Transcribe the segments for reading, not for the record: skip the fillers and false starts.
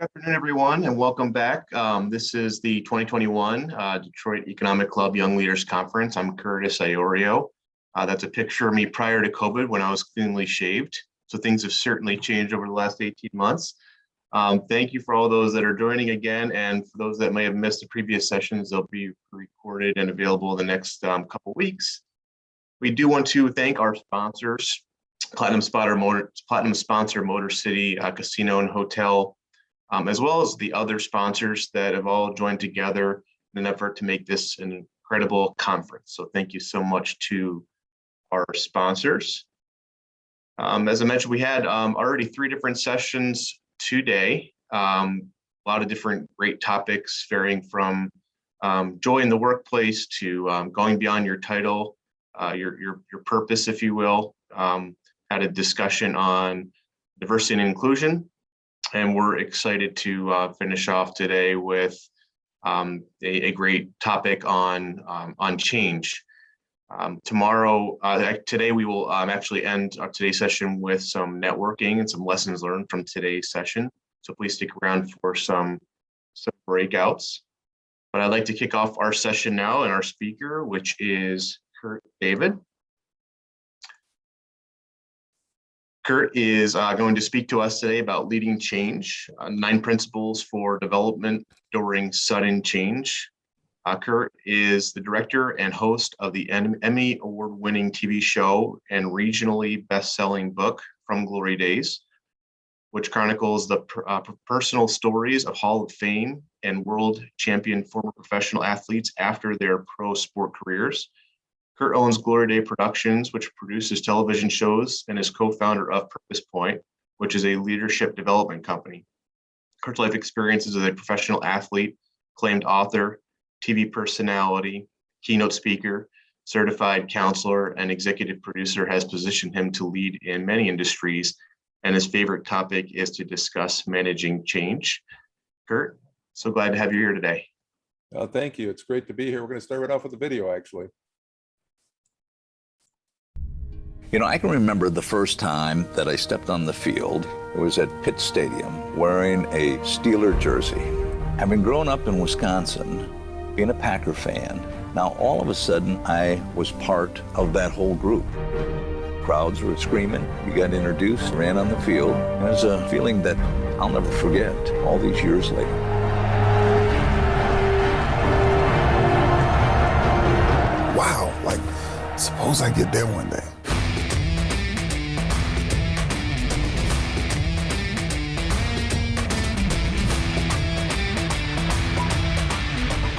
Good afternoon, everyone, and welcome back. This is the 2021 Detroit Economic Club Young Leaders Conference. I'm Curtis Iorio. That's a picture of me prior to COVID when I was cleanly shaved. So things have certainly changed over the last 18 months. Thank you for all those that are joining again. And for those that may have missed the previous sessions, they'll be recorded and available in the next couple weeks. We do want to thank our sponsors, Platinum Sponsor Motor City Casino and Hotel, as well as the other sponsors that have all joined together in an effort to make this an incredible conference. So thank you so much to our sponsors. As I mentioned, we had already 3 different sessions today. A lot of different great topics varying from joy in the workplace to going beyond your title, your purpose, if you will. Had a discussion on diversity and inclusion. And we're excited to finish off today with a great topic on change. Today we will actually end today's session with some networking and some lessons learned from today's session. So please stick around for some breakouts. But I'd like to kick off our session now, and our speaker, which is Kurt David. Kurt is going to speak to us today about leading change, 9 principles for development during sudden change. Kurt is the director and host of the Emmy award-winning TV show and regionally best-selling book, From Glory Days, which chronicles the personal stories of Hall of Fame and world champion former professional athletes after their pro sport careers. Kurt owns Glory Day Productions, which produces television shows, and is co-founder of PurposePoint, which is a leadership development company. Kurt's life experiences as a professional athlete, acclaimed author, TV personality, keynote speaker, certified counselor, and executive producer has positioned him to lead in many industries, and his favorite topic is to discuss managing change. Kurt, so glad to have you here today. Thank you. It's great to be here. We're going to start right off with the video, actually. You know, I can remember the first time that I stepped on the field. It was at Pitt Stadium, wearing a Steeler jersey. Having grown up in Wisconsin, being a Packer fan, now all of a sudden I was part of that whole group. Crowds were screaming, we got introduced, ran on the field. And it was a feeling that I'll never forget all these years later. Wow, like, suppose I get there one day.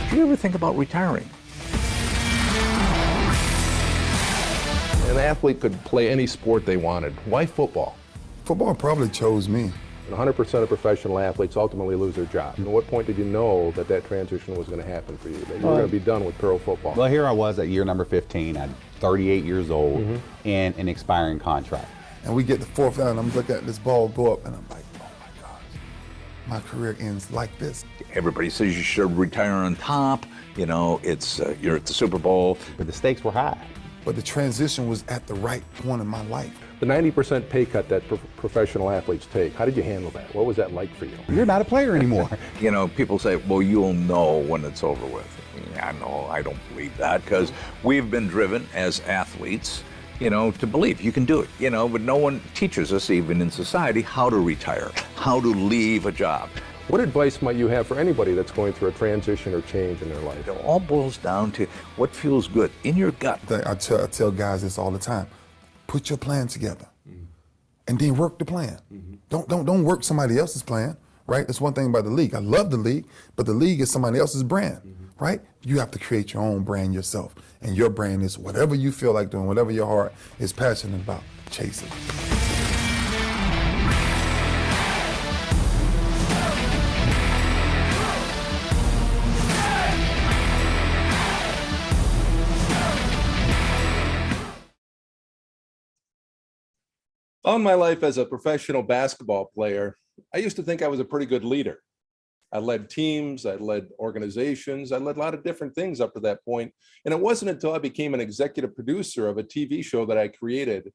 Do you ever think about retiring? An athlete could play any sport they wanted. Why football? Football probably chose me. 100% of professional athletes ultimately lose their job. At what point did you know that that transition was going to happen for you, that you were going to be done with pro football? Well, here I was at year number 15, at 38 years old, in an expiring contract. And we get the 4th down, and I'm looking at this ball go up, and I'm like, oh my gosh, my career ends like this. Everybody says you should retire on top. You know, it's you're at the Super Bowl. But the stakes were high. But the transition was at the right point in my life. The 90% pay cut that professional athletes take, how did you handle that? What was that like for you? You're not a player anymore. You know, people say, well, you'll know when it's over with. Yeah, no, I don't believe that, because we've been driven as athletes, you know, to believe you can do it, you know, but no one teaches us, even in society, how to retire, how to leave a job. What advice might you have for anybody that's going through a transition or change in their life? It all boils down to what feels good in your gut. I tell guys this all the time. Put your plan together, and then work the plan. Don't work somebody else's plan, right? That's one thing about the league. I love the league, but the league is somebody else's brand, right? You have to create your own brand yourself, and your brand is whatever you feel like doing, whatever your heart is passionate about, chase it. All my life as a professional basketball player, I used to think I was a pretty good leader. I led teams, I led organizations, I led a lot of different things up to that point. And it wasn't until I became an executive producer of a TV show that I created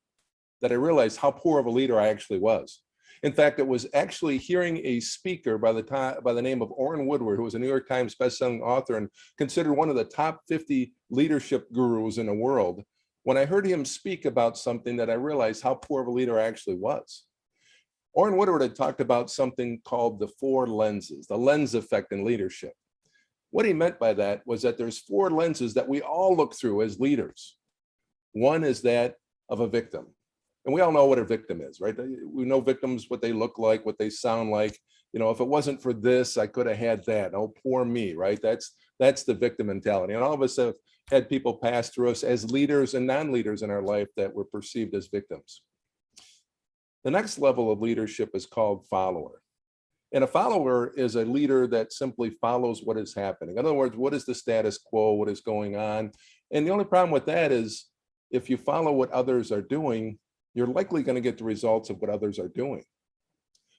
that I realized how poor of a leader I actually was. In fact, it was actually hearing a speaker by the name of Orrin Woodward, who was a New York Times bestselling author and considered one of the top 50 leadership gurus in the world. When I heard him speak about something, that I realized how poor of a leader I actually was. Orrin Woodward had talked about something called the 4 lenses, the lens effect in leadership. What he meant by that was that there's 4 lenses that we all look through as leaders. One is that of a victim. And we all know what a victim is, right? We know victims, what they look like, what they sound like. You know, if it wasn't for this, I could have had that. Oh, poor me, right? That's the victim mentality. And all of us have had people pass through us as leaders and non-leaders in our life that were perceived as victims. The next level of leadership is called follower. And a follower is a leader that simply follows what is happening. In other words, what is the status quo, what is going on? And the only problem with that is if you follow what others are doing, you're likely going to get the results of what others are doing.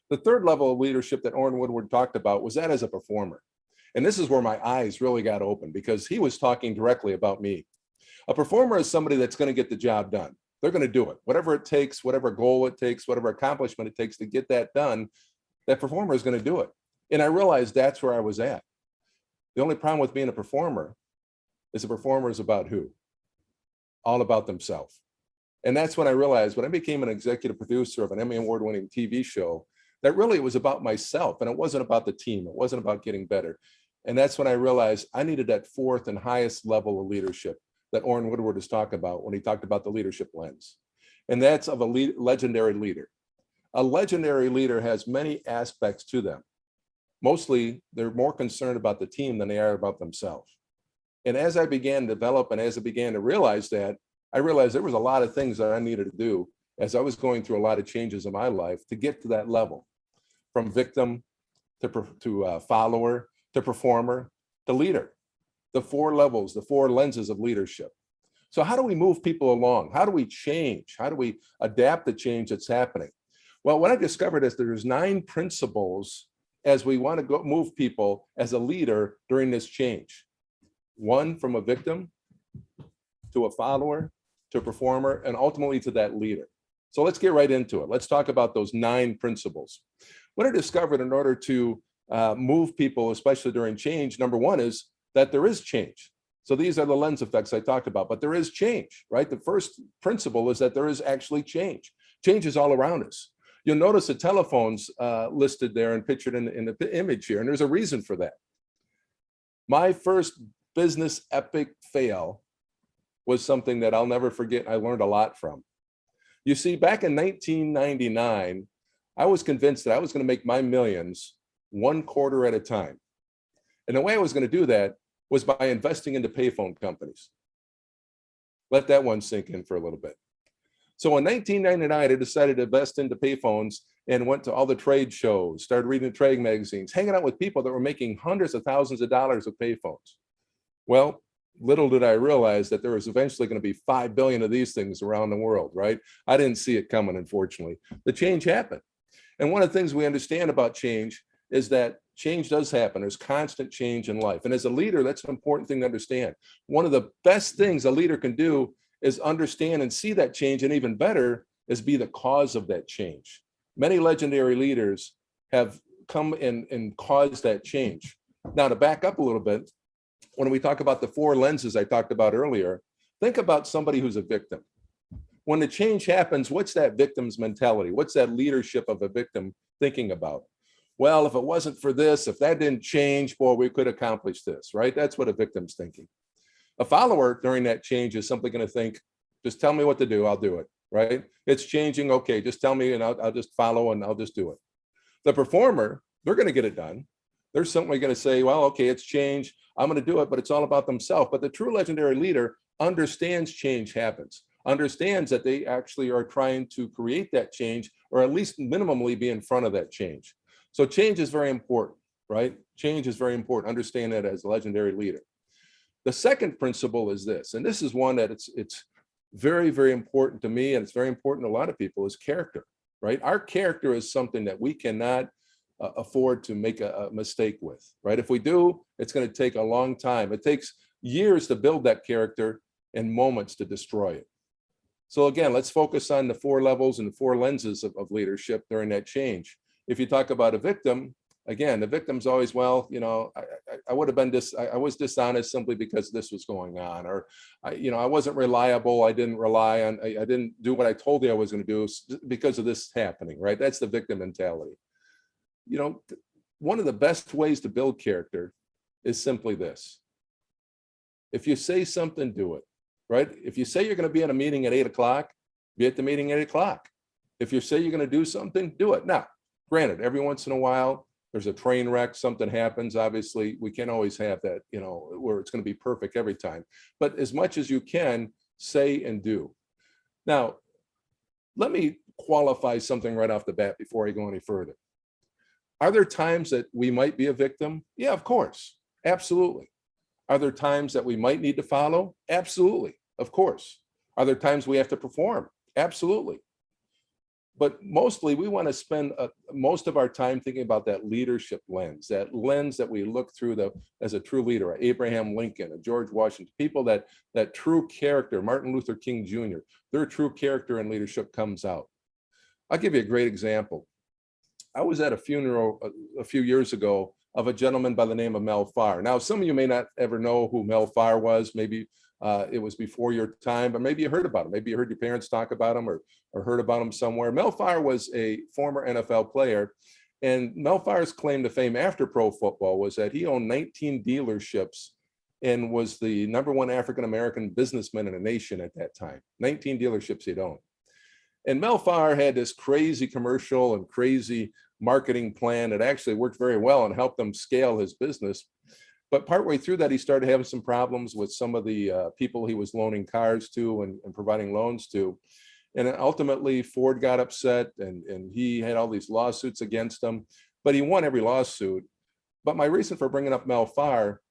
The third level of leadership that Orrin Woodward talked about was that as a performer. And this is where my eyes really got open, because he was talking directly about me. A performer is somebody that's going to get the job done. They're going to do it. Whatever it takes, whatever goal it takes, whatever accomplishment it takes to get that done, that performer is going to do it. And I realized that's where I was at. The only problem with being a performer is a performer is about who? All about themselves. And that's when I realized, when I became an executive producer of an Emmy award-winning TV show, that really it was about myself, and it wasn't about the team. It wasn't about getting better. And that's when I realized I needed that 4th and highest level of leadership that Orrin Woodward is talking about when he talked about the leadership lens. And that's of a legendary leader. A legendary leader has many aspects to them. Mostly, they're more concerned about the team than they are about themselves. And as I began to develop and as I began to realize that, I realized there was a lot of things that I needed to do as I was going through a lot of changes in my life to get to that level, from victim to follower, to performer, to leader. The 4 levels, the 4 lenses of leadership. So how do we move people along? How do we change? How do we adapt the change that's happening? Well, what I discovered is there's 9 principles as we want to go move people as a leader during this change. 1, from a victim to a follower, to a performer, and ultimately to that leader. So let's get right into it. Let's talk about those 9 principles. What I discovered in order to move people, especially during change, number 1 is that there is change. So these are the lens effects I talked about, but there is change, right? The first principle is that there is actually change. Change is all around us. You'll notice the telephones listed there and pictured in the image here, and there's a reason for that. My first business epic fail was something that I'll never forget. I learned a lot from. You see, back in 1999, I was convinced that I was going to make my millions 1 quarter at a time. And the way I was going to do that was by investing into payphone companies. Let that one sink in for a little bit. So in 1999, I decided to invest into payphones and went to all the trade shows, started reading trade magazines, hanging out with people that were making hundreds of thousands of dollars with payphones. Well, little did I realize that there was eventually going to be 5 billion of these things around the world, right? I didn't see it coming, unfortunately. The change happened. And one of the things we understand about change is that change does happen. There's constant change in life. And as a leader, that's an important thing to understand. One of the best things a leader can do is understand and see that change, and even better is be the cause of that change. Many legendary leaders have come in and caused that change. Now, to back up a little bit, when we talk about the 4 lenses I talked about earlier, think about somebody who's a victim. When the change happens, what's that victim's mentality? What's that leadership of a victim thinking about? Well, if it wasn't for this, if that didn't change, boy, we could accomplish this, right? That's what a victim's thinking. A follower during that change is simply going to think, just tell me what to do, I'll do it, right? It's changing, okay, just tell me and I'll just follow and I'll just do it. The performer, they're going to get it done. They're simply going to say, well, okay, it's change, I'm going to do it, but it's all about themselves. But the true legendary leader understands change happens, understands that they actually are trying to create that change, or at least minimally be in front of that change. So change is very important, right? Change is very important. Understand that as a legendary leader. The second principle is this, and this is one that it's very, very important to me, and it's very important to a lot of people, is character, right? Our character is something that we cannot afford to make a mistake with, right? If we do, it's going to take a long time. It takes years to build that character and moments to destroy it. So again, let's focus on the 4 levels and the 4 lenses of leadership during that change. If you talk about a victim, again, the victim's always, well, you know, I would have been I was dishonest simply because this was going on, or you know, I wasn't reliable. I didn't rely on, I didn't do what I told you I was going to do because of this happening, right? That's the victim mentality. You know, one of the best ways to build character is simply this. If you say something, do it, right? If you say you're going to be in a meeting at 8 o'clock, be at the meeting at 8 o'clock. If you say you're going to do something, do it. Now, granted, every once in a while, there's a train wreck, something happens. Obviously, we can't always have that, you know, where it's going to be perfect every time. But as much as you can, say and do. Now, let me qualify something right off the bat before I go any further. Are there times that we might be a victim? Yeah, of course. Absolutely. Are there times that we might need to follow? Absolutely. Of course. Are there times we have to perform? Absolutely. But mostly we want to spend most of our time thinking about that leadership lens, that lens that we look through as a true leader, Abraham Lincoln, George Washington, people that true character, Martin Luther King Jr., their true character and leadership comes out. I'll give you a great example. I was at a funeral a few years ago of a gentleman by the name of Mel Farr. Now, some of you may not ever know who Mel Farr was. Maybe it was before your time, but maybe you heard about him. Maybe you heard your parents talk about him or heard about him somewhere. Mel Farr was a former NFL player, and Mel Farr's claim to fame after pro football was that he owned 19 dealerships and was the #1 African-American businessman in the nation at that time. 19 dealerships he'd owned. And Mel Farr had this crazy commercial and crazy marketing plan that actually worked very well and helped him scale his business. But partway through that, he started having some problems with some of the people he was loaning cars to and providing loans to. And ultimately, Ford got upset and he had all these lawsuits against him, but he won every lawsuit. But my reason for bringing up Mel Farr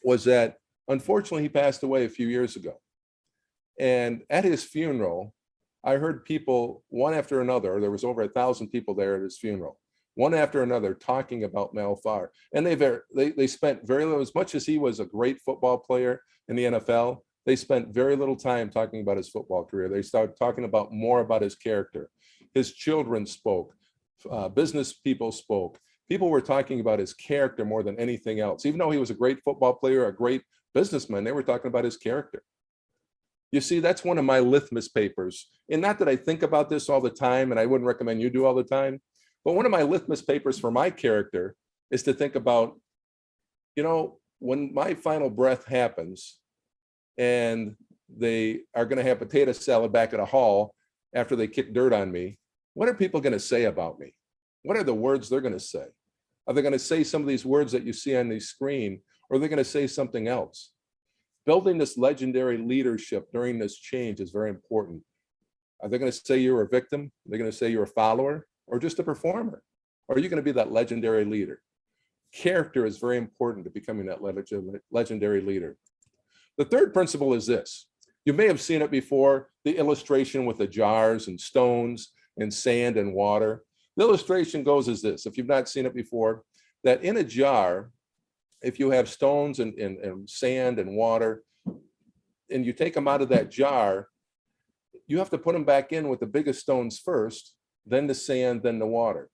was that, unfortunately, he passed away a few years ago. And at his funeral, I heard people, one after another, there was over 1,000 people there at his funeral, one after another talking about Mel Farr. And they spent very little, as much as he was a great football player in the NFL, they spent very little time talking about his football career. They started talking about more about his character. His children spoke, business people spoke. People were talking about his character more than anything else. Even though he was a great football player, a great businessman, they were talking about his character. You see, that's one of my litmus papers. And not that I think about this all the time, and I wouldn't recommend you do all the time, but one of my litmus papers for my character is to think about, you know, when my final breath happens and they are going to have potato salad back at a hall after they kick dirt on me, what are people going to say about me? What are the words they're going to say? Are they going to say some of these words that you see on the screen, or are they going to say something else? Building this legendary leadership during this change is very important. Are they going to say you're a victim? Are they going to say you're a follower or just a performer? Or are you going to be that legendary leader? Character is very important to becoming that legendary leader. The third principle is this. You may have seen it before, the illustration with the jars and stones and sand and water. The illustration goes as this, if you've not seen it before, that in a jar, if you have stones and sand and water, and you take them out of that jar, you have to put them back in with the biggest stones first, then the sand, then the water.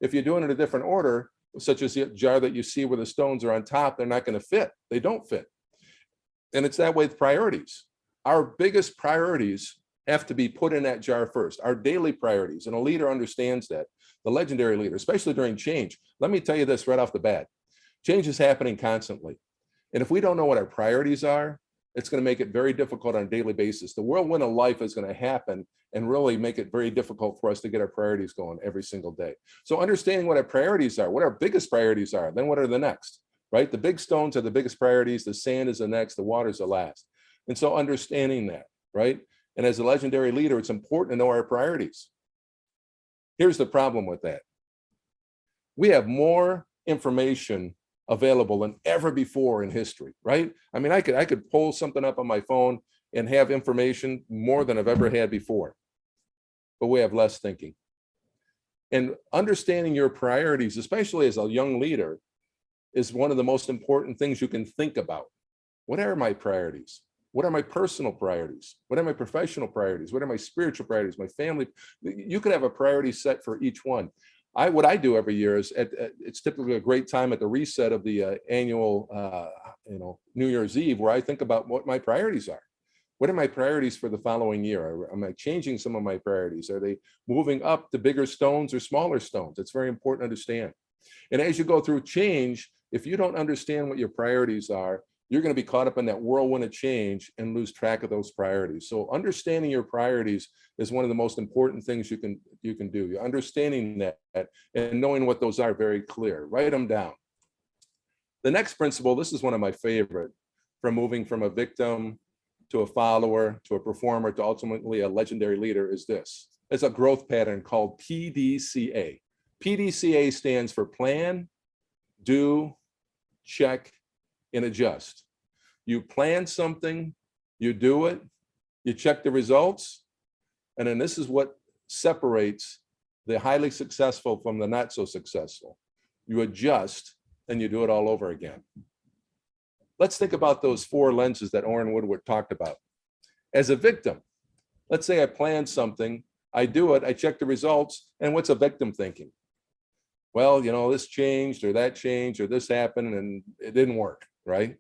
If you're doing it in a different order, such as the jar that you see where the stones are on top, they're not going to fit. They don't fit. And it's that way with priorities. Our biggest priorities have to be put in that jar first, our daily priorities. And a leader understands that, the legendary leader, especially during change. Let me tell you this right off the bat. Change is happening constantly. And if we don't know what our priorities are, it's going to make it very difficult on a daily basis. The whirlwind of life is going to happen and really make it very difficult for us to get our priorities going every single day. So understanding what our priorities are, what our biggest priorities are, then what are the next, right? The big stones are the biggest priorities. The sand is the next, the water is the last. And so understanding that, right? And as a legendary leader, it's important to know our priorities. Here's the problem with that. We have more information available than ever before in history, right? I mean, I could pull something up on my phone and have information more than I've ever had before, but we have less thinking. And understanding your priorities, especially as a young leader, is one of the most important things you can think about. What are my priorities? What are my personal priorities? What are my professional priorities? What are my spiritual priorities? My family? You could have a priority set for each one. What I do every year is it's typically a great time at the reset of the annual, New Year's Eve, where I think about what my priorities are. What are my priorities for the following year? Am I changing some of my priorities? Are they moving up to bigger stones or smaller stones? It's very important to understand. And as you go through change, if you don't understand what your priorities are, you're going to be caught up in that whirlwind of change and lose track of those priorities. So understanding your priorities is one of the most important things you can do. You're understanding that and knowing what those are very clear. Write them down. The next principle, this is one of my favorite, from moving from a victim to a follower to a performer to ultimately a legendary leader, is this. It's a growth pattern called PDCA. PDCA stands for plan, do, check, and adjust. You plan something, you do it, you check the results, and then this is what separates the highly successful from the not so successful. You adjust and you do it all over again. Let's think about those 4 lenses that Orrin Woodward talked about. As a victim, let's say I plan something, I do it, I check the results, and what's a victim thinking? Well, this changed or that changed or this happened and it didn't work, right?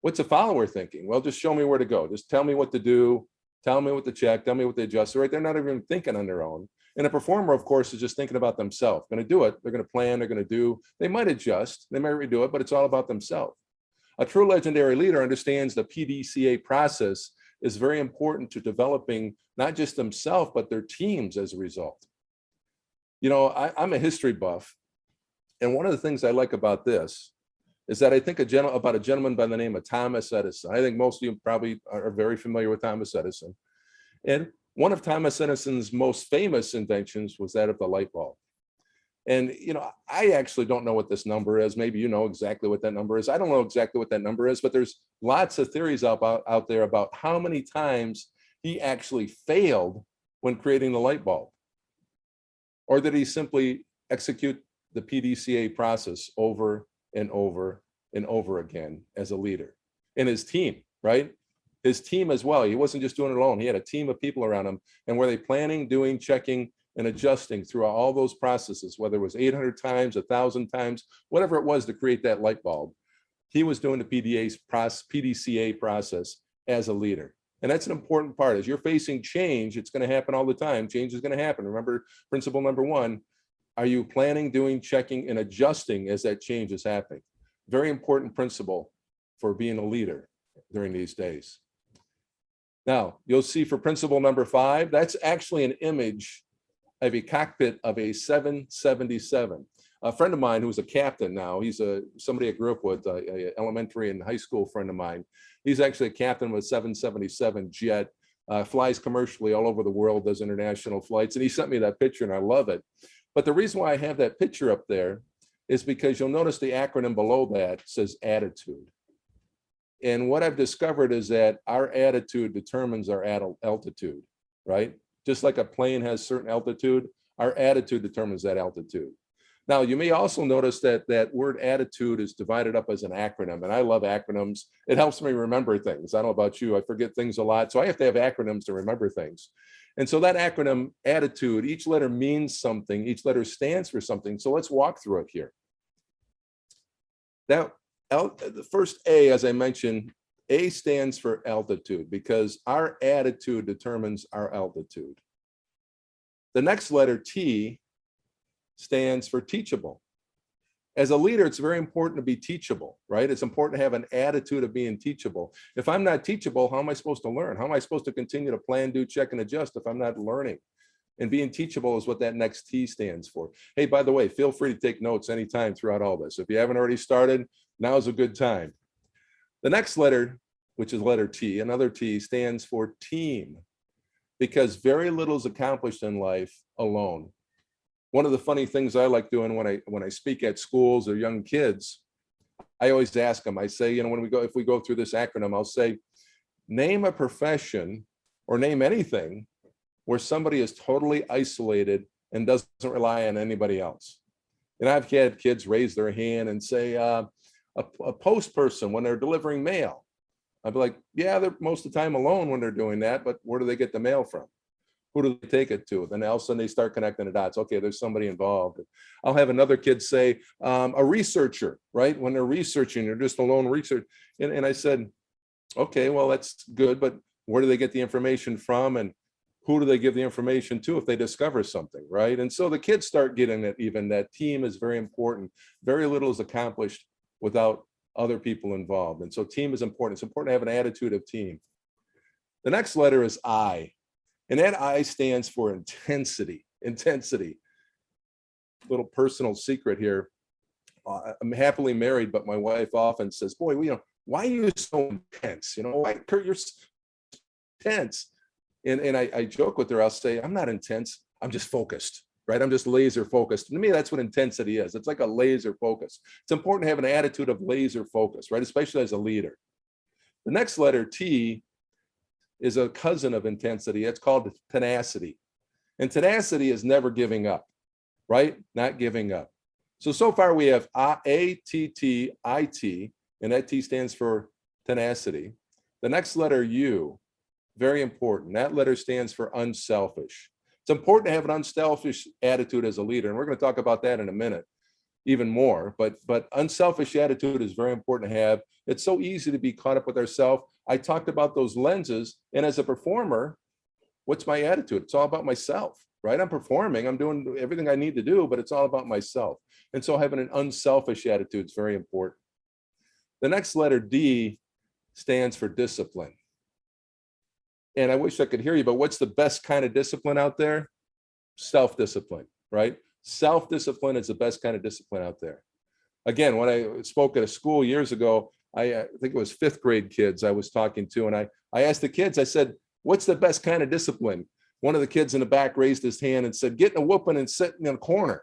What's a follower thinking? Well, just show me where to go. Just tell me what to do. Tell me what to check. Tell me what to adjust. Right? They're not even thinking on their own. And a performer, of course, is just thinking about themselves. Going to do it. They're going to plan. They're going to do. They might adjust. They might redo it, but it's all about themselves. A true legendary leader understands the PDCA process is very important to developing not just themselves, but their teams as a result. I'm a history buff. And one of the things I like about this is that I think about a gentleman by the name of Thomas Edison. I think most of you probably are very familiar with Thomas Edison. And one of Thomas Edison's most famous inventions was that of the light bulb. And, I actually don't know what this number is. Maybe you know exactly what that number is. I don't know exactly what that number is, but there's lots of theories out there about how many times he actually failed when creating the light bulb. Or did he simply execute the PDCA process over and over and over again as a leader? And his team, right? His team as well. He wasn't just doing it alone. He had a team of people around him. And were they planning, doing, checking, and adjusting through all those processes, whether it was 800 times, 1,000 times, whatever it was to create that light bulb, he was doing the PDCA process as a leader. And that's an important part. As you're facing change, it's going to happen all the time. Change is going to happen. Remember, principle number 1, are you planning, doing, checking, and adjusting as that change is happening? Very important principle for being a leader during these days. Now, you'll see for principle number 5, that's actually an image of a cockpit of a 777. A friend of mine who's a captain now, he's somebody I grew up with, a elementary and high school friend of mine. He's actually a captain with a 777 jet, flies commercially all over the world, does international flights. And he sent me that picture and I love it. But the reason why I have that picture up there is because you'll notice the acronym below that says attitude. And what I've discovered is that our attitude determines our altitude, right? Just like a plane has certain altitude, our attitude determines that altitude. Now, you may also notice that that word attitude is divided up as an acronym, and I love acronyms. It helps me remember things. I don't know about you, I forget things a lot, so I have to have acronyms to remember things. And so that acronym, attitude, each letter means something, each letter stands for something, so let's walk through it here. Now, the first A, as I mentioned, A stands for altitude because our attitude determines our altitude. The next letter, T, stands for teachable. As a leader, it's very important to be teachable, right? It's important to have an attitude of being teachable. If I'm not teachable, how am I supposed to learn? How am I supposed to continue to plan, do, check, and adjust if I'm not learning? And being teachable is what that next T stands for. Hey, by the way, feel free to take notes anytime throughout all this. If you haven't already started, now's a good time. The next letter, which is letter T, another T, stands for team, because very little is accomplished in life alone. One of the funny things I like doing when I speak at schools or young kids, I always ask them, I say, if we go through this acronym, I'll say, name a profession or name anything where somebody is totally isolated and doesn't rely on anybody else. And I've had kids raise their hand and say, a post person when they're delivering mail, I'd be like, yeah, they're most of the time alone when they're doing that, but where do they get the mail from? Who do they take it to? Then all of a sudden they start connecting the dots. Okay, there's somebody involved. I'll have another kid say, a researcher, right? When they're researching, they're just alone research. And I said, okay, well, that's good, but where do they get the information from? And who do they give the information to if they discover something, right? And so the kids start getting it, even that team is very important. Very little is accomplished without other people involved. And so team is important. It's important to have an attitude of team. The next letter is I. And that I stands for intensity, intensity. Little personal secret here. I'm happily married, but my wife often says, boy, why are you so intense? Why, Kurt, you're so intense. And I joke with her, I'll say, I'm not intense, I'm just focused, right? I'm just laser focused. To me, that's what intensity is. It's like a laser focus. It's important to have an attitude of laser focus, right? Especially as a leader. The next letter, T, is a cousin of intensity. It's called tenacity. And tenacity is never giving up, right? Not giving up. So far we have A-T-T-I-T, and that T stands for tenacity. The next letter, U, very important. That letter stands for unselfish. It's important to have an unselfish attitude as a leader, and we're going to talk about that in a minute even more, but unselfish attitude is very important to have. It's so easy to be caught up with ourselves. I talked about those lenses, and as a performer, what's my attitude? It's all about myself, right? I'm performing, I'm doing everything I need to do, but it's all about myself. And so having an unselfish attitude is very important. The next letter, D, stands for discipline. And I wish I could hear you, but what's the best kind of discipline out there? Self-discipline, right? Self-discipline is the best kind of discipline out there. Again, when I spoke at a school years ago, I think it was 5th grade kids I was talking to, and I asked the kids, I said, what's the best kind of discipline? One of the kids in the back raised his hand and said, getting a whooping and sitting in a corner.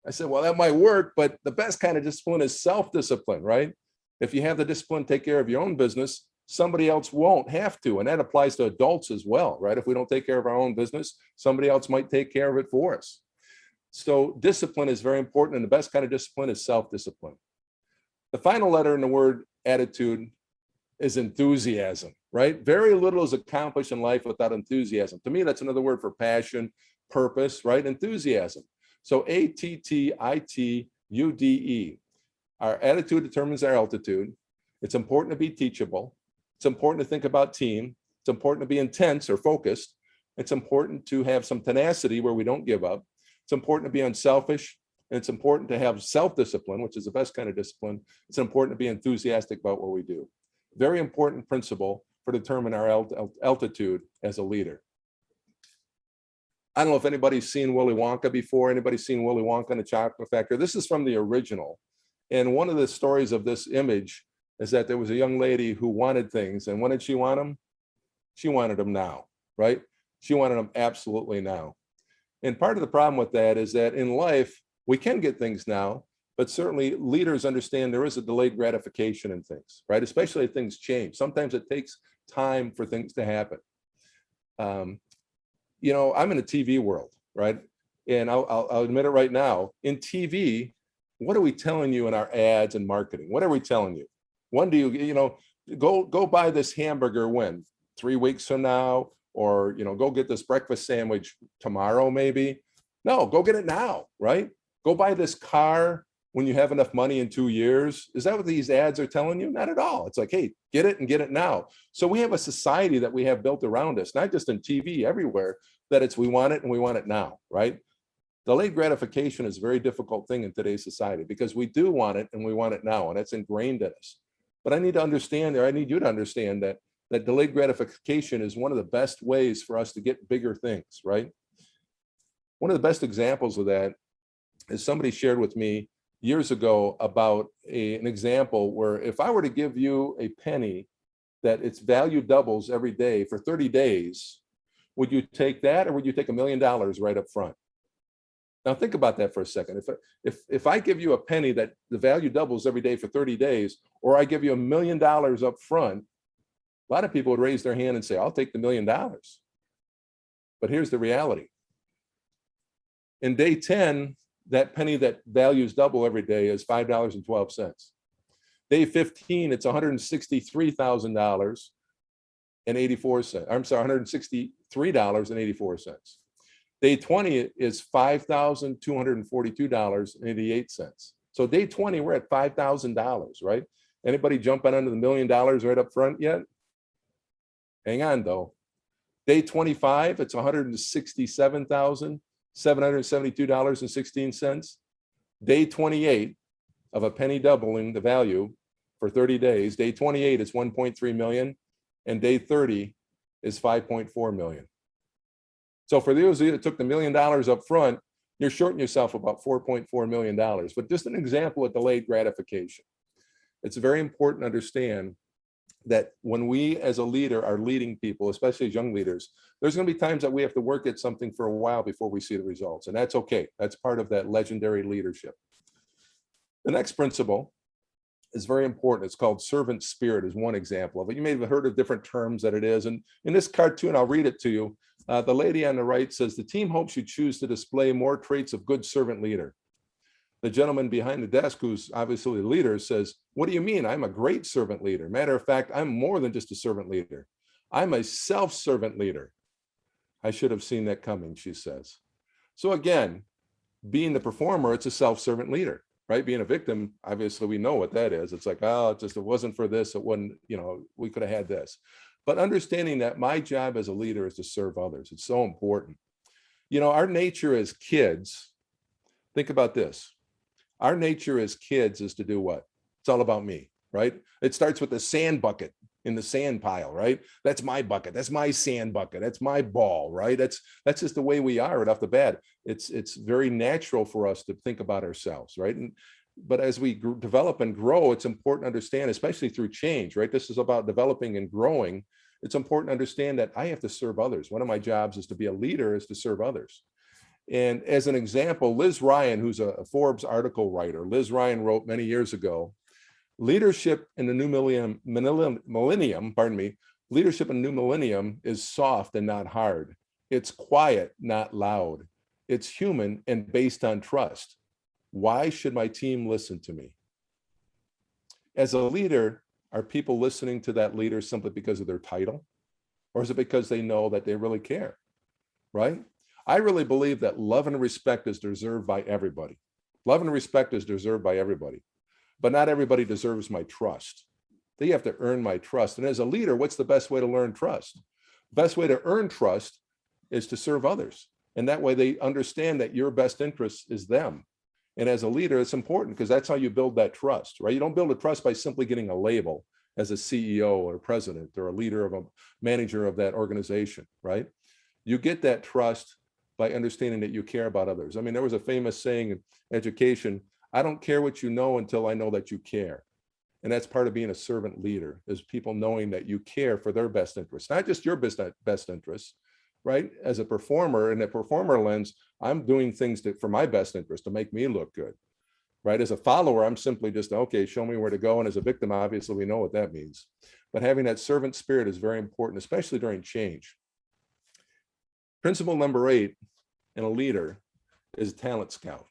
I said, well, that might work, but the best kind of discipline is self-discipline, right? If you have the discipline to take care of your own business, somebody else won't have to. And that applies to adults as well, right? If we don't take care of our own business, somebody else might take care of it for us. So discipline is very important, and the best kind of discipline is self-discipline. The final letter in the word attitude is enthusiasm, right? Very little is accomplished in life without enthusiasm. To me, that's another word for passion, purpose, right? Enthusiasm. So A-T-T-I-T-U-D-E. Our attitude determines our altitude. It's important to be teachable. It's important to think about team. It's important to be intense or focused. It's important to have some tenacity where we don't give up. It's important to be unselfish, and it's important to have self-discipline, which is the best kind of discipline. It's important to be enthusiastic about what we do. Very important principle for determining our altitude as a leader. I don't know if anybody's seen Willy Wonka before. Anybody's seen Willy Wonka and the Chocolate Factory? This is from the original. And one of the stories of this image is that there was a young lady who wanted things. And when did she want them? She wanted them now, right? She wanted them absolutely now. And part of the problem with that is that in life, we can get things now, but certainly leaders understand there is a delayed gratification in things, right? Especially if things change. Sometimes it takes time for things to happen. I'm in the TV world, right? And I'll admit it right now. In TV, what are we telling you in our ads and marketing? What are we telling you? When do you go buy this hamburger when? 3 weeks from now? Or, go get this breakfast sandwich tomorrow, maybe? No, go get it now, right? Go buy this car when you have enough money in 2 years. Is that what these ads are telling you? Not at all. It's like, hey, get it and get it now. So we have a society that we have built around us, not just in TV, everywhere, that it's we want it and we want it now, right? Delayed gratification is a very difficult thing in today's society because we do want it and we want it now, and it's ingrained in us. But I need to understand, or I need you to understand that delayed gratification is one of the best ways for us to get bigger things, right? One of the best examples of that is somebody shared with me years ago about an example where if I were to give you a penny that its value doubles every day for 30 days, would you take that or would you take $1 million right up front? Now think about that for a second. If I give you a penny that the value doubles every day for 30 days, or I give you $1 million up front, a lot of people would raise their hand and say, I'll take the $1 million. But here's the reality. In day 10, that penny that values double every day is $5.12. Day 15, it's $163,000.84. I'm sorry, $163.84. Day 20 is $5,242.88. So day 20, we're at $5,000, right? Anybody jumping under the $1 million right up front yet? Hang on though. Day 25, it's $167,772.16. Day 28 of a penny doubling the value for 30 days. Day 28 is 1.3 million, and day 30 is 5.4 million. So for those of you that took the $1 million up front, you're shorting yourself about $4.4 million. But just an example of delayed gratification. It's very important to understand that when we as a leader are leading people, especially as young leaders, there's going to be times that we have to work at something for a while before we see the results. And that's okay. That's part of that legendary leadership. The next principle is very important. It's called servant spirit, is one example of it. You may have heard of different terms that it is. And in this cartoon, I'll read it to you. The lady on the right says, the team hopes you choose to display more traits of good servant leader. The gentleman behind the desk, who's obviously the leader, says, what do you mean? I'm a great servant leader. Matter of fact, I'm more than just a servant leader. I'm a self-servant leader. I should have seen that coming, she says. So again, being the performer, it's a self-servant leader, right? Being a victim, obviously we know what that is. It's like, oh, it wasn't for this. It wasn't, we could have had this. But understanding that my job as a leader is to serve others. It's so important. Our nature as kids, think about this. Our nature as kids is to do what? It's all about me, right? It starts with the sand bucket in the sand pile, right? That's my bucket. That's my sand bucket. That's my ball, right? That's just the way we are right off the bat. It's very natural for us to think about ourselves, right? But as we develop and grow, it's important to understand, especially through change, right? This is about developing and growing. It's important to understand that I have to serve others. One of my jobs is to be a leader, is to serve others. And as an example, Liz Ryan, who's a Forbes article writer, Liz Ryan wrote many years ago, leadership in the new millennium, leadership in the new millennium is soft and not hard. It's quiet, not loud. It's human and based on trust. Why should my team listen to me? As a leader, are people listening to that leader simply because of their title? Or is it because they know that they really care, right? I really believe that love and respect is deserved by everybody. Love and respect is deserved by everybody, but not everybody deserves my trust. They have to earn my trust. And as a leader, what's the best way to learn trust? The best way to earn trust is to serve others. And that way they understand that your best interest is them. And as a leader, it's important because that's how you build that trust, right? You don't build a trust by simply getting a label as a CEO or a president or a leader of a manager of that organization, right? You get that trust by understanding that you care about others. I mean, there was a famous saying in education, I don't care what you know until I know that you care. And that's part of being a servant leader, is people knowing that you care for their best interests, not just your best interests, right? As a performer, in a performer lens, I'm doing things for my best interest to make me look good, right? As a follower, I'm simply just, okay, show me where to go. And as a victim, obviously we know what that means. But having that servant spirit is very important, especially during change. Principle number 8 in a leader is talent scout.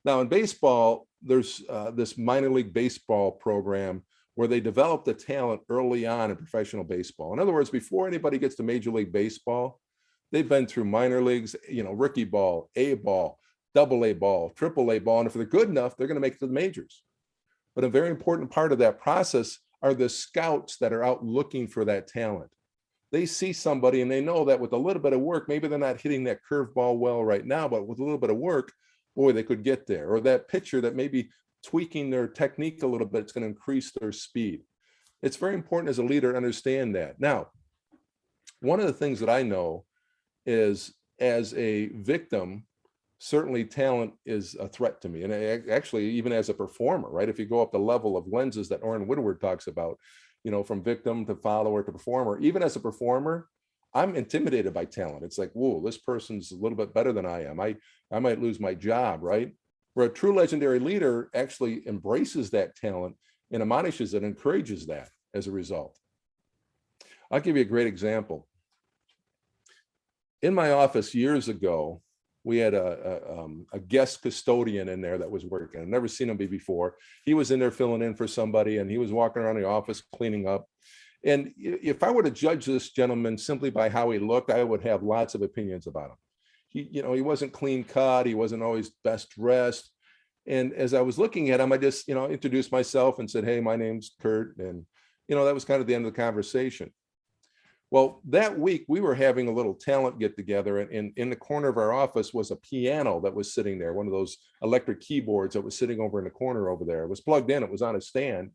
Now in baseball, there's this minor league baseball program where they develop the talent early on in professional baseball. In other words, before anybody gets to Major League Baseball, they've been through minor leagues, rookie ball, A ball, double A ball, triple A ball. And if they're good enough, they're going to make it to the majors. But a very important part of that process are the scouts that are out looking for that talent. They see somebody and they know that with a little bit of work, maybe they're not hitting that curveball well right now, but with a little bit of work, boy, they could get there. Or that pitcher that maybe tweaking their technique a little bit, it's going to increase their speed. It's very important as a leader to understand that. Now, one of the things that I know is, as a victim, certainly talent is a threat to me. And actually, even as a performer, right? If you go up the level of lenses that Orrin Woodward talks about, from victim to follower to performer, even as a performer, I'm intimidated by talent. It's like, whoa, this person's a little bit better than I am. I might lose my job, right? Where a true legendary leader actually embraces that talent and admonishes it, encourages that as a result. I'll give you a great example. In my office years ago, we had a guest custodian in there that was working. I'd never seen him before. He was in there filling in for somebody, and he was walking around the office cleaning up. And if I were to judge this gentleman simply by how he looked, I would have lots of opinions about him. He wasn't clean cut. He wasn't always best dressed. And as I was looking at him, I just, introduced myself and said, "Hey, my name's Kurt." And, that was kind of the end of the conversation. Well, that week we were having a little talent get together, and in the corner of our office was a piano that was sitting there, one of those electric keyboards that was sitting over in the corner over there. It was plugged in, it was on a stand.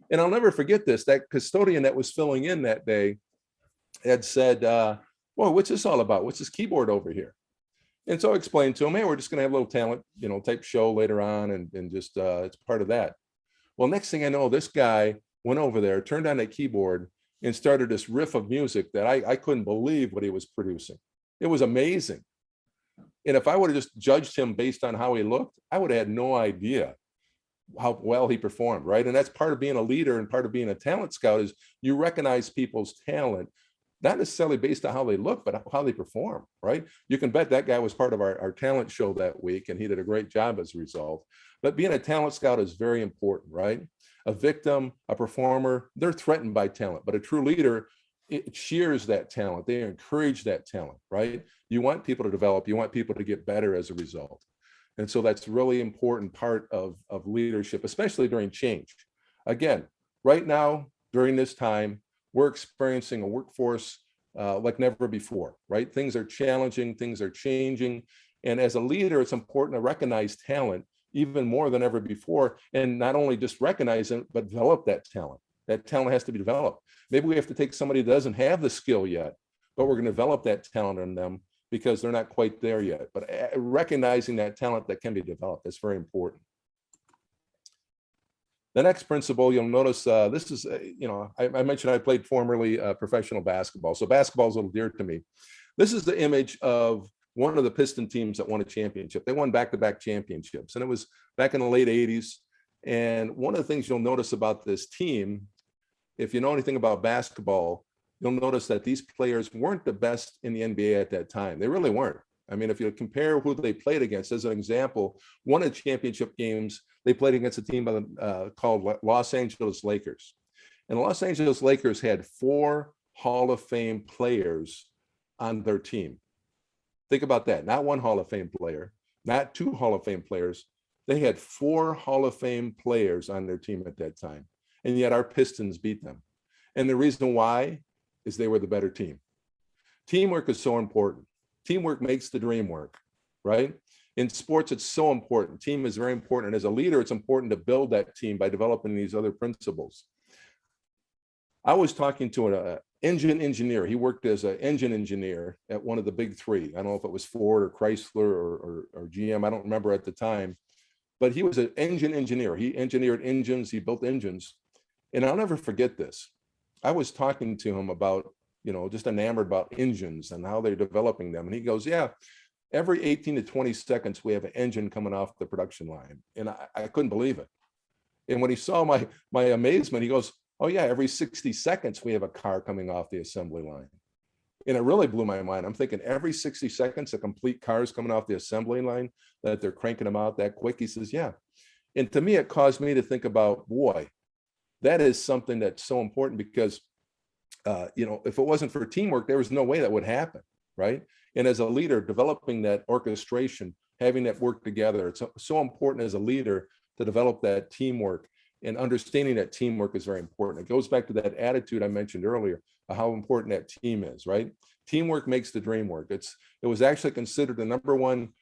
And I'll never forget this, that custodian that was filling in that day had said, "Well, what's this all about? What's this keyboard over here?" And so I explained to him, "Hey, we're just gonna have a little talent, type show later on, and just it's part of that." Well, next thing I know, this guy went over there, turned on that keyboard, and started this riff of music that I couldn't believe what he was producing. It was amazing. And if I would have just judged him based on how he looked, I would have had no idea how well he performed, right? And that's part of being a leader and part of being a talent scout is you recognize people's talent, not necessarily based on how they look, but how they perform, right? You can bet that guy was part of our talent show that week, and he did a great job as a result. But being a talent scout is very important, right? A victim, a performer, they're threatened by talent, but a true leader, it cheers that talent. They encourage that talent, right? You want people to develop, you want people to get better as a result. And so that's really important part of leadership, especially during change. Again, right now, during this time, we're experiencing a workforce like never before, right? Things are challenging, things are changing. And as a leader, it's important to recognize talent even more than ever before, and not only just recognize it, but develop that talent. That talent has to be developed. Maybe we have to take somebody that doesn't have the skill yet, but we're going to develop that talent in them because they're not quite there yet. But recognizing that talent that can be developed is very important. The next principle, you'll notice, this is, I mentioned I played formerly professional basketball. So basketball is a little dear to me. This is the image of one of the Piston teams that won a championship. They won back-to-back championships, and it was back in the late 80s. And one of the things you'll notice about this team, if you know anything about basketball, you'll notice that these players weren't the best in the NBA at that time. They really weren't. I mean, if you compare who they played against, as an example, one of the championship games, they played against a team called Los Angeles Lakers. And the Los Angeles Lakers had 4 Hall of Fame players on their team. Think about that. Not 1 Hall of Fame player, not 2 Hall of Fame players. They had 4 Hall of Fame players on their team at that time. And yet our Pistons beat them. And the reason why is they were the better team. Teamwork is so important. Teamwork makes the dream work, right? In sports, it's so important. Team is very important. And as a leader, it's important to build that team by developing these other principles. I was talking to an engine engineer. He worked as an engine engineer at one of the big 3. I don't know if it was Ford or Chrysler or GM. I don't remember at the time. But he was an engine engineer. He engineered engines. He built engines. And I'll never forget this. I was talking to him about, just enamored about engines and how they're developing them. And he goes, "Yeah, every 18 to 20 seconds, we have an engine coming off the production line." And I couldn't believe it. And when he saw my amazement, he goes, "Oh yeah, every 60 seconds, we have a car coming off the assembly line." And it really blew my mind. I'm thinking every 60 seconds, a complete car is coming off the assembly line, that they're cranking them out that quick. He says, "Yeah." And to me, it caused me to think about, boy, that is something that's so important because, if it wasn't for teamwork, there was no way that would happen, right? And as a leader, developing that orchestration, having that work together, it's so important as a leader to develop that teamwork, and understanding that teamwork is very important. It goes back to that attitude I mentioned earlier, of how important that team is, right? Teamwork makes the dream work. It was actually considered the #1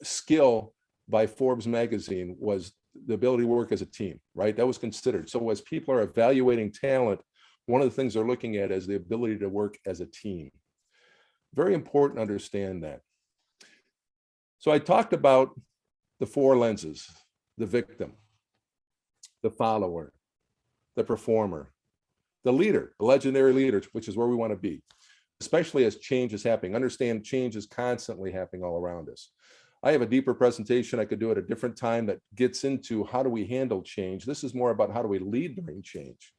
skill by Forbes magazine, was the ability to work as a team, right? That was considered. So as people are evaluating talent, one of the things they're looking at is the ability to work as a team. Very important to understand that. So I talked about the 4 lenses: the victim, the follower, the performer, the leader, the legendary leader, which is where we want to be, especially as change is happening. Understand change is constantly happening all around us. I have a deeper presentation I could do at a different time that gets into how do we handle change. This is more about how do we lead during change.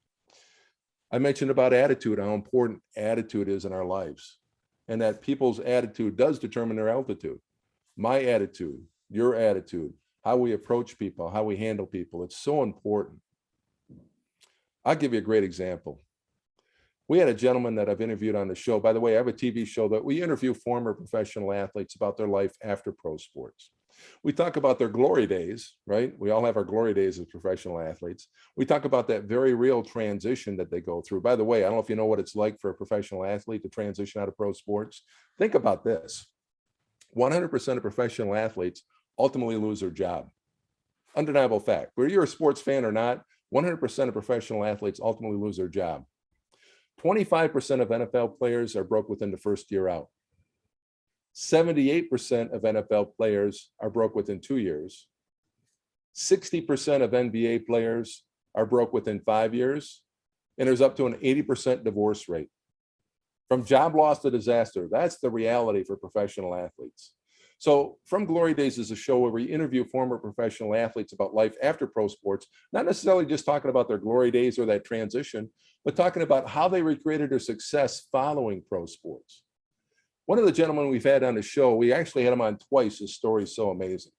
I mentioned about attitude, how important attitude is in our lives. and that people's attitude does determine their altitude. My attitude, your attitude, how we approach people, how we handle people. It's so important. I'll give you a great example. We had a gentleman that I've interviewed on the show. By the way, I have a TV show that we interview former professional athletes about their life after pro sports. We talk about their glory days, right? We all have our glory days as professional athletes. We talk about that very real transition that they go through. By the way, I don't know if you know what it's like for a professional athlete to transition out of pro sports. Think about this. 100% of professional athletes ultimately lose their job. Undeniable fact. Whether you're a sports fan or not, 100% of professional athletes ultimately lose their job. 25% of NFL players are broke within the first year out. 78% of NFL players are broke within 2 years. 60% of NBA players are broke within 5 years. And there's up to an 80% divorce rate. From job loss to disaster, that's the reality for professional athletes. So From Glory Days is a show where we interview former professional athletes about life after pro sports, not necessarily just talking about their glory days or that transition, but talking about how they recreated their success following pro sports. One of the gentlemen we've had on the show, we actually had him on twice. His story is so amazing.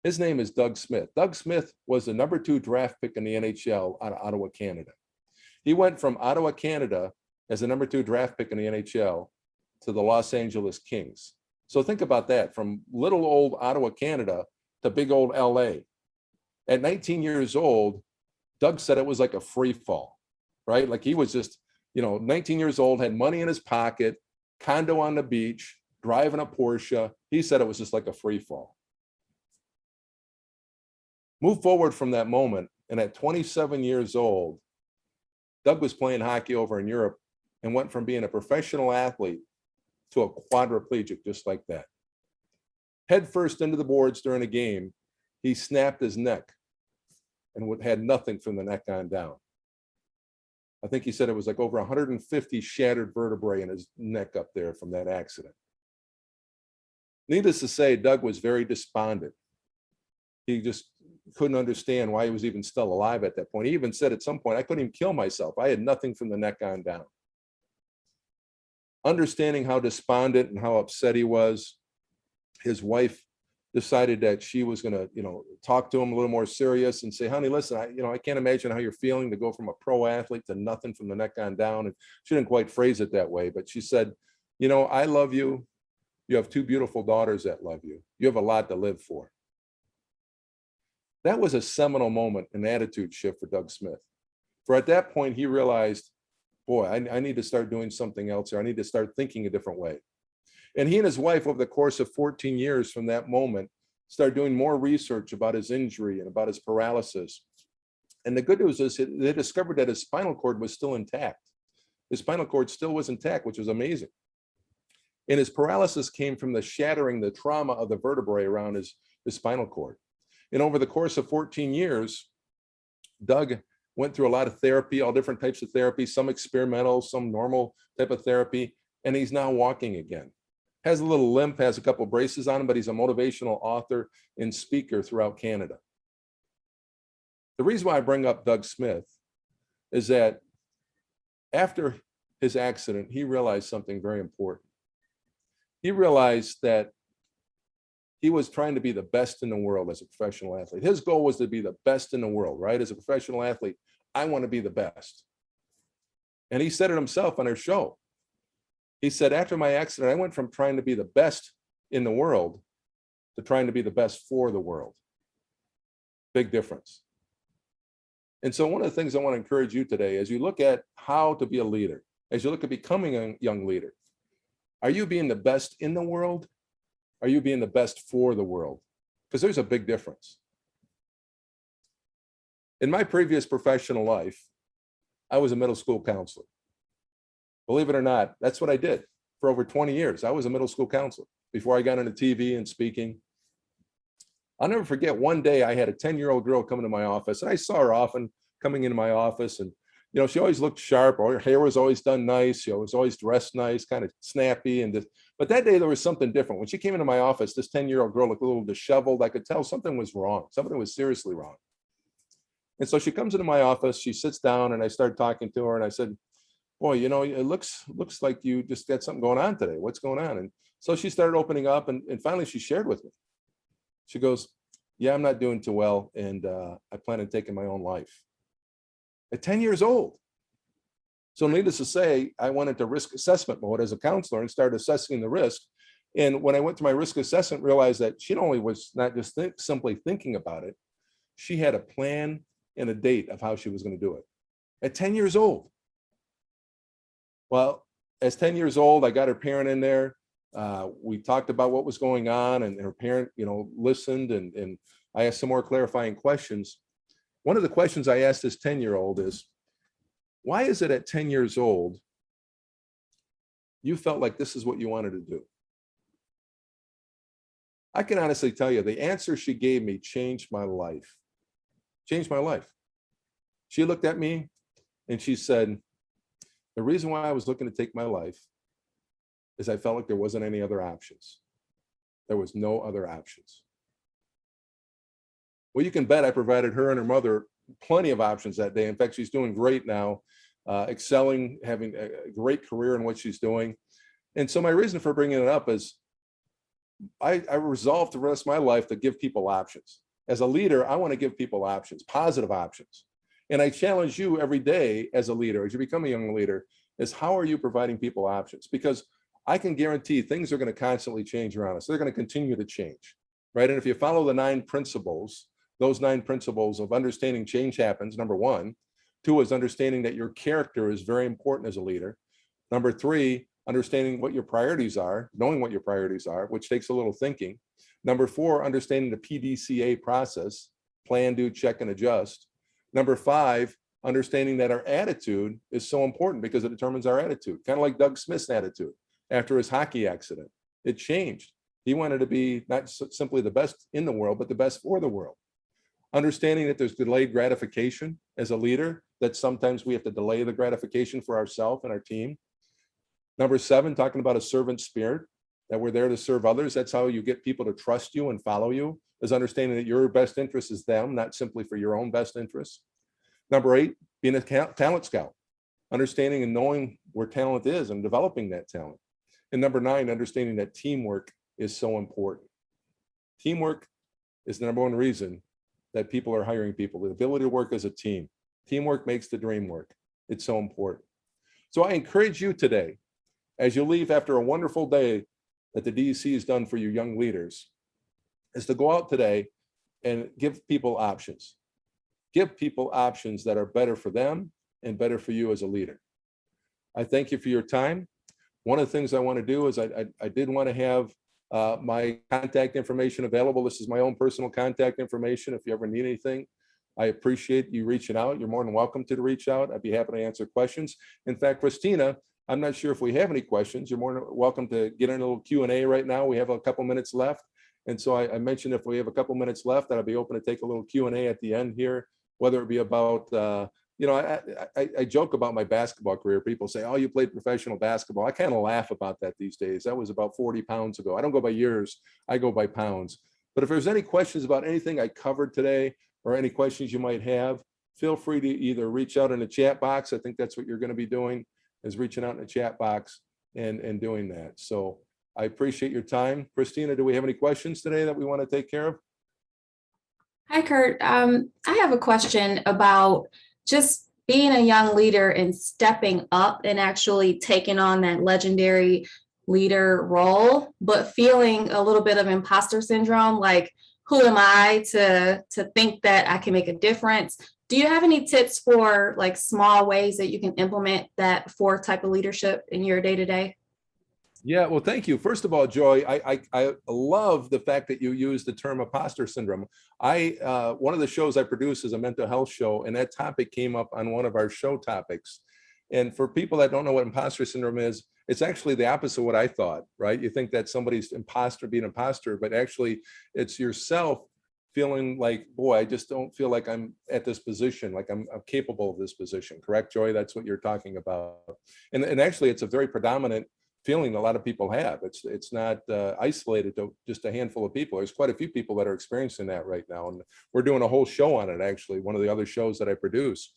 His name is Doug Smith. Doug Smith was the number 2 draft pick in the NHL out of Ottawa, Canada. He went from Ottawa, Canada as the number 2 draft pick in the NHL to the Los Angeles Kings. So think about that, from little old Ottawa, Canada to big old LA. At 19 years old, Doug said it was like a free fall, right? Like he was just, 19 years old, had money in his pocket, condo on the beach, driving a Porsche. He said it was just like a free fall. Move forward from that moment, and at 27 years old, Doug was playing hockey over in Europe and went from being a professional athlete to a quadriplegic just like that. Head first into the boards during a game, he snapped his neck and had nothing from the neck on down. I think he said it was like over 150 shattered vertebrae in his neck up there from that accident. Needless to say, Doug was very despondent. He just couldn't understand why he was even still alive at that point. He even said at some point, I couldn't even kill myself. I had nothing from the neck on down. Understanding how despondent and how upset he was, his wife decided that she was going to, talk to him a little more serious and say, honey, listen, I can't imagine how you're feeling to go from a pro athlete to nothing from the neck on down. And she didn't quite phrase it that way, but she said, I love you. You have 2 beautiful daughters that love you. You have a lot to live for. That was a seminal moment, an attitude shift for Doug Smith. For at that point, he realized, boy, I need to start doing something else, or I need to start thinking a different way. And he and his wife, over the course of 14 years from that moment, started doing more research about his injury and about his paralysis. And the good news is they discovered that his spinal cord was still intact. His spinal cord still was intact, which was amazing. And his paralysis came from the shattering, the trauma of the vertebrae around his spinal cord. And over the course of 14 years, Doug went through a lot of therapy, all different types of therapy, some experimental, some normal type of therapy, and he's now walking again. Has a little limp, has a couple of braces on him, but he's a motivational author and speaker throughout Canada. The reason why I bring up Doug Smith is that after his accident, he realized something very important. He realized that he was trying to be the best in the world as a professional athlete. His goal was to be the best in the world, right? As a professional athlete, I want to be the best. And he said it himself on our show. He said, after my accident, I went from trying to be the best in the world to trying to be the best for the world. Big difference. And so one of the things I want to encourage you today, as you look at how to be a leader, as you look at becoming a young leader, are you being the best in the world? Are you being the best for the world? Because there's a big difference. In my previous professional life, I was a middle school counselor. Believe it or not, that's what I did for over 20 years. I was a middle school counselor before I got into TV and speaking. I'll never forget, one day I had a 10-year-old girl come into my office, and I saw her often coming into my office, and she always looked sharp. Her hair was always done nice. She was always dressed nice, kind of snappy. But that day there was something different. When she came into my office, this 10-year-old girl looked a little disheveled. I could tell something was wrong. Something was seriously wrong. And so she comes into my office, she sits down, and I started talking to her, and I said, boy, you know, it looks like you just got something going on today. What's going on? And so she started opening up, and finally she shared with me. She goes, yeah, I'm not doing too well, and I plan on taking my own life. At 10 years old. So needless to say, I went into risk assessment mode as a counselor and started assessing the risk. And when I went to my risk assessment, realized that she only was not just simply thinking about it, she had a plan and a date of how she was going to do it at 10 years old. Well, as 10 years old, I got her parent in there. We talked about what was going on, and her parent, you know, listened, and I asked some more clarifying questions. One of the questions I asked this 10-year-old is, why is it at 10 years old, you felt like this is what you wanted to do? I can honestly tell you, the answer she gave me changed my life. Changed my life. She looked at me and she said, the reason why I was looking to take my life is I felt like there wasn't any other options. There was no other options. Well, you can bet I provided her and her mother plenty of options that day. In fact, she's doing great now, excelling, having a great career in what she's doing. And so my reason for bringing it up is I resolved the rest of my life to give people options. As a leader, I want to give people options, positive options. And I challenge you every day as a leader, as you become a young leader, is how are you providing people options? Because I can guarantee things are going to constantly change around us. They're going to continue to change, right? And if you follow the 9 principles, those 9 principles of understanding change happens, number 1. 2 is understanding that your character is very important as a leader. Number 3, understanding what your priorities are, knowing what your priorities are, which takes a little thinking. Number 4, understanding the PDCA process, plan, do, check, and adjust. Number 5, understanding that our attitude is so important because it determines our attitude. Kind of like Doug Smith's attitude after his hockey accident. It changed. He wanted to be not simply the best in the world, but the best for the world. Understanding that there's delayed gratification as a leader, that sometimes we have to delay the gratification for ourselves and our team. Number 7, talking about a servant spirit, that we're there to serve others. That's how you get people to trust you and follow you, is understanding that your best interest is them, not simply for your own best interests. Number 8, being a talent scout, understanding and knowing where talent is and developing that talent. And number 9, understanding that teamwork is so important. Teamwork is the number 1 reason that people are hiring people, the ability to work as a team. Teamwork makes the dream work. It's so important. So I encourage you today, as you leave after a wonderful day that the DEC has done for you young leaders, is to go out today and give people options. Give people options that are better for them and better for you as a leader. I thank you for your time. One of the things I want to do is I did want to have my contact information available. This is my own personal contact information. If you ever need anything, I appreciate you reaching out. You're more than welcome to reach out. I'd be happy to answer questions. In fact, Christina, I'm not sure if we have any questions. You're more than welcome to get in a little Q&A right now. We have a couple minutes left. And so I mentioned if we have a couple minutes left, that I'd be open to take a little Q&A at the end here, whether it be about, you know, I joke about my basketball career. People say, oh, you played professional basketball. I kind of laugh about that these days. That was about 40 pounds ago. I don't go by years, I go by pounds. But if there's any questions about anything I covered today or any questions you might have, feel free to either reach out in the chat box. I think that's what you're going to be doing, is reaching out in the chat box and doing that. So I appreciate your time. Christina, do we have any questions today that we want to take care of? Hi, Kurt. I have a question about just being a young leader and stepping up and actually taking on that legendary leader role, but feeling a little bit of imposter syndrome, like, who am I to think that I can make a difference? Do you have any tips for like small ways that you can implement that 4th type of leadership in your day-to-day? Yeah, well, thank you. First of all, Joy, I love the fact that you use the term imposter syndrome. One of the shows I produce is a mental health show, and that topic came up on one of our show topics. And for people that don't know what imposter syndrome is, it's actually the opposite of what I thought, right? You think that somebody's being an imposter, but actually it's yourself feeling like, boy, I just don't feel like I'm at this position, like I'm capable of this position. Correct, Joy? That's what you're talking about. And actually, it's a very predominant feeling a lot of people have. It's not isolated to just a handful of people. There's quite a few people that are experiencing that right now. And we're doing a whole show on it, actually, one of the other shows that I produce.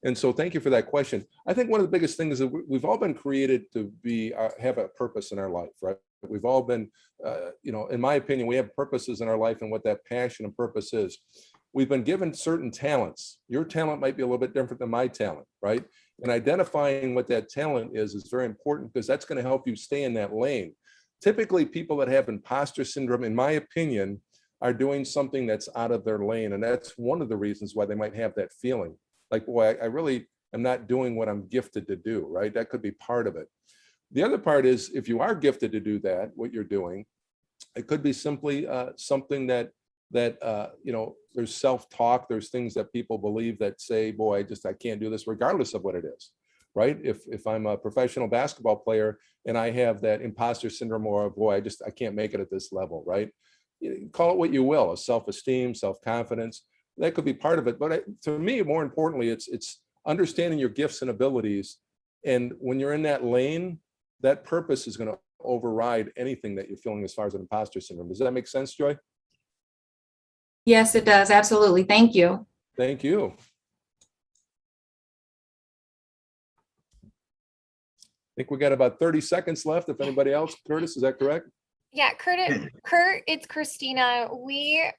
And so thank you for that question. I think one of the biggest things is that we've all been created to be have a purpose in our life, right? We've all been, in my opinion, we have purposes in our life, and what that passion and purpose is. We've been given certain talents. Your talent might be a little bit different than my talent, right? And identifying what that talent is very important, because that's going to help you stay in that lane. Typically, people that have imposter syndrome, in my opinion, are doing something that's out of their lane. And that's one of the reasons why they might have that feeling like, boy, I really am not doing what I'm gifted to do, right? That could be part of it. The other part is, if you are gifted to do that, what you're doing, it could be simply something that there's self-talk, there's things that people believe that say, boy, I can't do this, regardless of what it is, right? If I'm a professional basketball player and I have that imposter syndrome, or boy, I can't make it at this level, right? Call it what you will, a self-esteem, self-confidence, that could be part of it. But to me, more importantly, it's understanding your gifts and abilities. And when you're in that lane, that purpose is going to override anything that you're feeling as far as an imposter syndrome. Does that make sense, Joy? Yes, it does. Absolutely. Thank you. Thank you. I think we got about 30 seconds left. If anybody else, Curtis, is that correct? Yeah, Kurt, it's Christina. We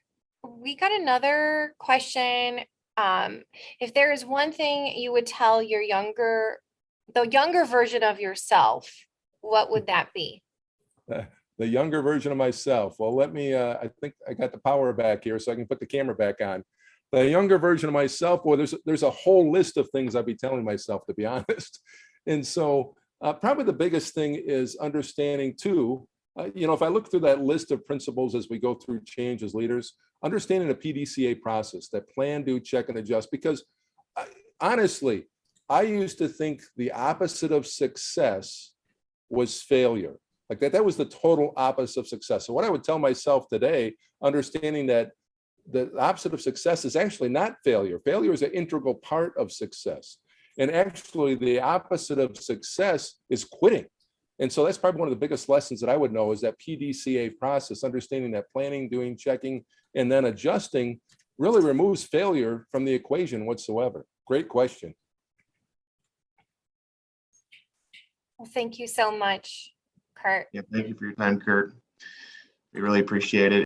got another question. If there is one thing you would tell the younger version of yourself, what would that be? The younger version of myself. Well, let me, I think I got the power back here so I can put the camera back on. The younger version of myself, well, there's a whole list of things I'd be telling myself, to be honest. And so probably the biggest thing is understanding too, if I look through that list of principles as we go through change as leaders, understanding the PDCA process, that plan, do, check, and adjust. Because honestly, I used to think the opposite of success was failure. Like that was the total opposite of success. So what I would tell myself today, understanding that the opposite of success is actually not failure. Failure is an integral part of success. And actually the opposite of success is quitting. And so that's probably one of the biggest lessons that I would know, is that PDCA process, understanding that planning, doing, checking, and then adjusting really removes failure from the equation whatsoever. Great question. Well, thank you so much, Kurt. Yeah, thank you for your time, Kurt. We really appreciate it.